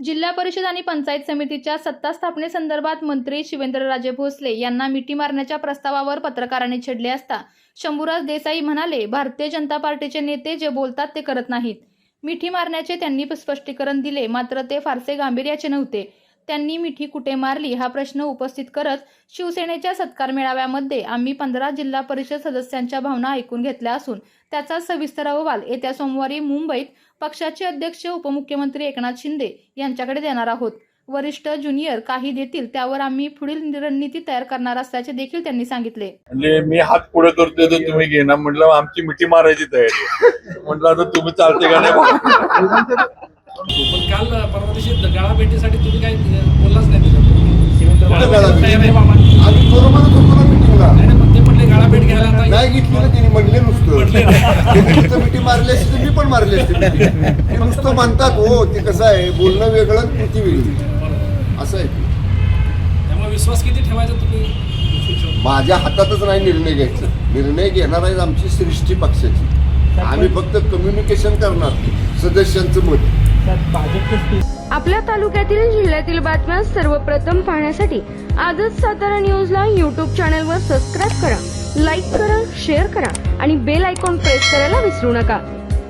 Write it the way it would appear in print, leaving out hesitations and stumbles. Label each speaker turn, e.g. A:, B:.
A: जिल्हा परिषद आणि पंचायत समितीच्या सत्ता स्थापनेसंदर्भात मंत्री शिवेंद्रराजे भोसले यांना मिठी मारण्याच्या प्रस्तावावर पत्रकारांनी छेडले असता शंभूराज देसाई म्हणाले, भारतीय जनता पार्टीचे नेते जे बोलतात ते करत नाहीत. मिठी मारण्याचे त्यांनी स्पष्टीकरण दिले, मात्र ते फारसे गांभीर्याचे नव्हते. त्यांनी मिठी कुठे मारली हा प्रश्न उपस्थित करत शिवसेनेच्या सत्कार मेळाव्यामध्ये आम्ही 15 जिल्हा परिषद सदस्यांच्या भावना ऐकून घेतल्या असून त्याचा सविस्तर अहवाल येत्या सोमवारी मुंबईत पक्षाचे अध्यक्ष उपमुख्यमंत्री एकनाथ शिंदे यांच्याकडे देणार आहोत. वरिष्ठ ज्युनियर काही देतील त्यावर आम्ही पुढील रणनीती तयार करणार असल्याचे देखील त्यांनी सांगितले.
B: म्हणजे मी हात पुढे करतोय तर तुम्ही घेणार म्हटलं, आमची मिठी मारायची तयारी म्हटलं, आता तुम्ही चालते का नाही.
C: पण काल परवा दिवशी गाळा भेटीसाठी तुम्ही काय बोललाच नाही. ते म्हटले गाळा भेट घ्यायला
D: नाही घेतली ना त्यांनी, म्हणले नुसतं मिठी मारली असते तर मी पण मारली असते. ते नुसतं म्हणतात हो, ते कसं आहे, बोलणं वेगळं कृती वेगळी असं आहे.
C: त्यामुळे विश्वास किती ठेवायचा तुम्ही?
D: माझ्या हातातच नाही निर्णय घ्यायचा. निर्णय घेणार आहे आमची सृष्टी पक्षाची. आम्ही फक्त कम्युनिकेशन करणार सदस्यांचं मत.
E: आपल्या तालुक्यातील जिल्ह्यातील बातम्या सर्वप्रथम पाहण्यासाठी आजच सातारा न्यूजला YouTube चॅनलवर सबस्क्राईब करा, लाईक करा, शेअर करा आणि बेल आयकॉन प्रेस करायला विसरू नका.